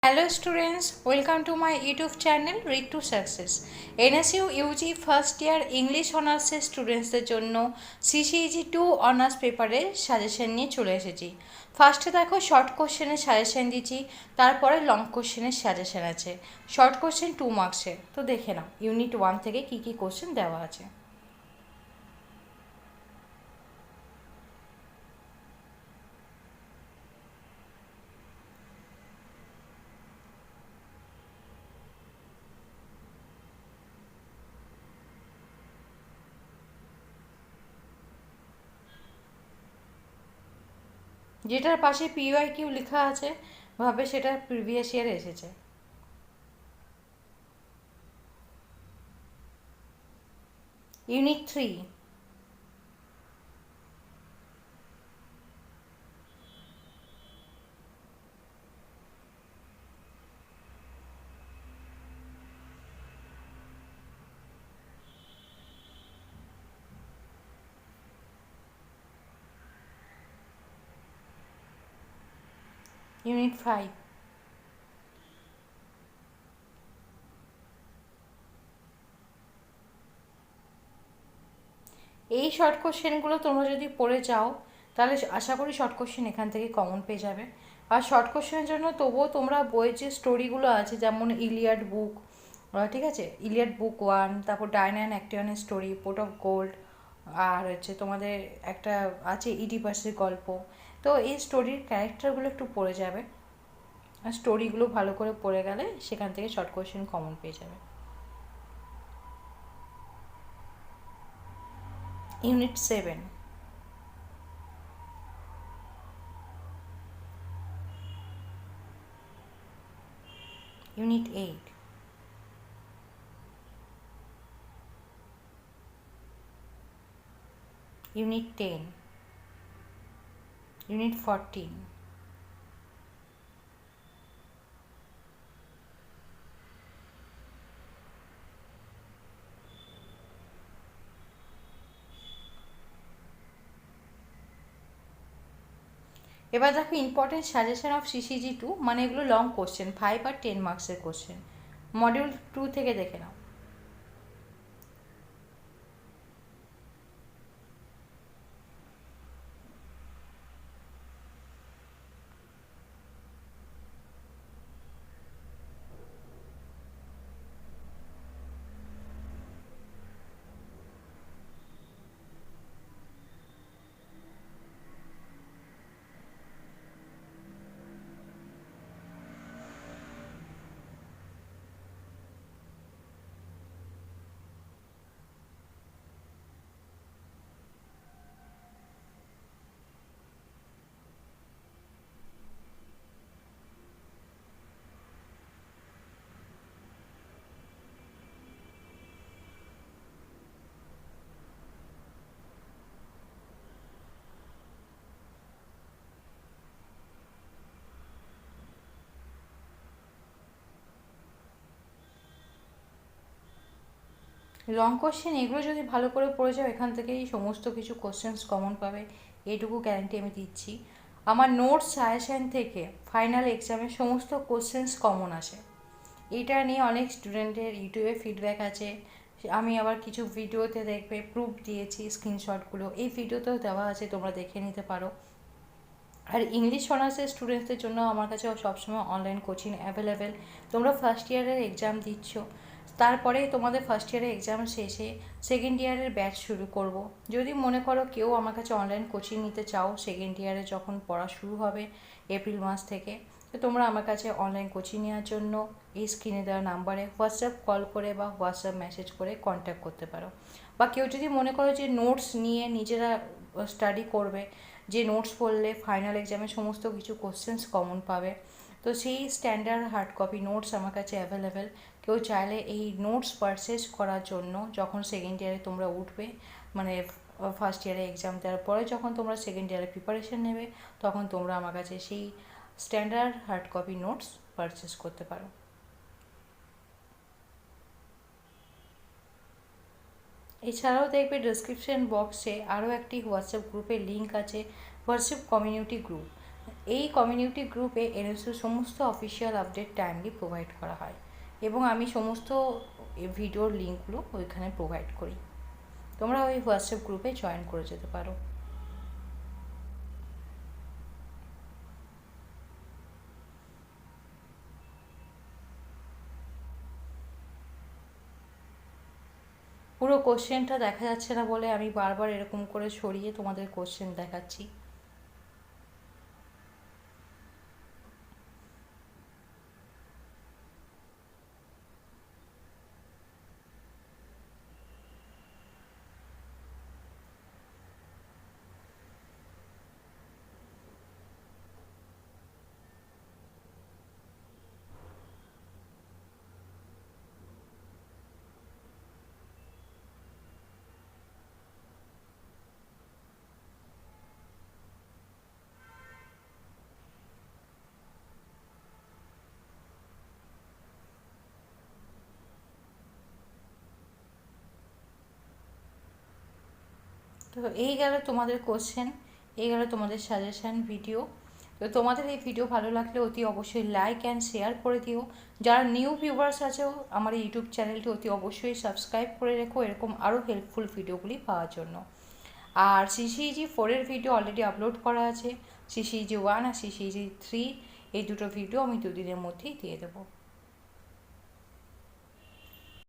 Hello students, welcome to my YouTube channel Read to Success. NSU UG first year English অনার্সের স্টুডেন্টসদের জন্য CCEG 2 honours পেপারের suggestion নিয়ে চলে এসেছি। ফার্স্টে দেখো শর্ট কোশ্চেনের সাজেশন দিচ্ছি, তারপরে লং কোশ্চেনের সাজেশন আছে। শর্ট কোশ্চেন 2 মার্কসের, তো দেখে নাও ইউনিট 1 থেকে কী কী কোশ্চেন দেওয়া আছে। যেটার পাশে PYQ লেখা আছে ভাবে সেটা প্রিভিয়াস ইয়ার এসেছে। ইউনিট 3, ইউনিট 5, এই শর্ট কোশ্চেনগুলো তোমরা যদি পড়ে যাও তাহলে আশা করি শর্ট কোশ্চেন এখান থেকে কমন পেয়ে যাবে। আর শর্ট কোশ্চেনের জন্য তবুও তোমরা বইয়ের যে স্টোরিগুলো আছে, যেমন ইলিয়াড বুক, ঠিক আছে, ইলিয়াড বুক 1, তারপর ডায়না অ্যান্ড অ্যাক্টিয়নের স্টোরি, পোর্ট অফ গোল্ড, আর হচ্ছে তোমাদের একটা আছে ইডিপাসের গল্প, তো এই স্টোরির ক্যারেক্টারগুলো একটু পড়ে যাবে। আর স্টোরিগুলো ভালো করে পড়ে গেলে সেখান থেকে শর্ট কোশ্চেন কমন পেয়ে যাবে। ইউনিট 7, ইউনিট 8, ইউনিট 10, ইউনিট 14, এবার দেখো ইম্পর্টেন্ট সাজেশন অফ CCG 2, মানে এগুলো লং কোশ্চেন, 5 আর 10 মার্কসের কোশ্চেন। মডিউল 2 থেকে দেখে নাও। লং কোশ্চেন এগুলো যদি ভালো করে পড়ে যাও এখান থেকেই সমস্ত কিছু কোশ্চেন্স কমন পাবে, এইটুকু গ্যারান্টি আমি দিচ্ছি। আমার নোটস সাজেশন থেকে ফাইনাল এক্সামে সমস্ত কোশ্চেন্স কমন আসে। এটা নিয়ে অনেক স্টুডেন্টের ইউটিউবে ফিডব্যাক আছে। আমি আবার কিছু ভিডিওতে দেখবে প্রুফ দিয়েছি, স্ক্রিনশটগুলো এই ভিডিওতেও দেওয়া আছে, তোমরা দেখে নিতে পারো। আর ইংলিশ অনার্সের স্টুডেন্টসদের জন্য আমার কাছে সবসময় অনলাইন কোচিং অ্যাভেলেবেল। তোমরা ফার্স্ট ইয়ারের এক্সাম দিচ্ছ, তারপরে তোমাদের ফার্স্ট ইয়ারের এক্সাম শেষে সেকেন্ড ইয়ারের ব্যাচ শুরু করব। যদি মনে করো কেউ আমার কাছে অনলাইন কোচিং নিতে চাও, সেকেন্ড ইয়ারে যখন পড়া শুরু হবে এপ্রিল মাস থেকে, তো তোমরা আমার কাছে অনলাইন কোচিং নেওয়ার জন্য এই স্ক্রিনে দেওয়া নাম্বারে হোয়াটসঅ্যাপ কল করে বা হোয়াটসঅ্যাপ মেসেজ করে কন্ট্যাক্ট করতে পারো। বা কেউ যদি মনে করো যে নোটস নিয়ে নিজেরা স্টাডি করবে, যে নোটস পড়লে ফাইনাল এক্সামে সমস্ত কিছু কোশ্চেন্স কমন পাবে, তো সেই স্ট্যান্ডার্ড হার্ড কপি নোটস আমার কাছে অ্যাভেলেবেল। কেউ চাইলে এই নোটস পারচেজ করার জন্য যখন সেকেন্ড ইয়ারে তোমরা উঠবে, মানে ফার্স্ট ইয়ারে এক্সাম দেওয়ার পরে যখন তোমরা সেকেন্ড ইয়ারে প্রিপারেশন নেবে, তখন তোমরা আমার কাছে সেই standard hard copy notes purchase করতে পারো। এছাড়াও দেখবে ডেসক্রিপশন বক্সে আরও একটি হোয়াটসঅ্যাপ গ্রুপের লিঙ্ক আছে, হোয়াটসঅ্যাপ কমিউনিটি গ্রুপ। এই কমিউনিটি গ্রুপে এনএসইউর সমস্ত অফিসিয়াল আপডেট টাইমলি প্রোভাইড করা হয় এবং আমি সমস্ত ভিডিওর লিঙ্কগুলো ওইখানে প্রোভাইড করি। তোমরা ওই হোয়াটসঅ্যাপ গ্রুপে জয়েন করে যেতে পারো। পুরো কোশ্চেনটা দেখা যাচ্ছে না বলে আমি বারবার এরকম করে সরিয়ে তোমাদের কোশ্চেন দেখাচ্ছি। তো এই গেল তোমাদের কোশ্চেন, এই গেল তোমাদের সাজেশান ভিডিও। তো তোমাদের এই ভিডিও ভালো লাগলে অতি অবশ্যই লাইক অ্যান্ড শেয়ার করে দিও। যারা নিউ ভিউয়ার্স আছেও আমার ইউটিউব চ্যানেলটি অতি অবশ্যই সাবস্ক্রাইব করে রেখো এরকম আরও হেল্পফুল ভিডিওগুলি পাওয়ার জন্য। আর সিসিইজি 4-এর ভিডিও অলরেডি আপলোড করা আছে। সিসিইজি 1 আর সিসিইজি 3 এই দুটো ভিডিও আমি 2 দিনের মধ্যেই দিয়ে দেবো।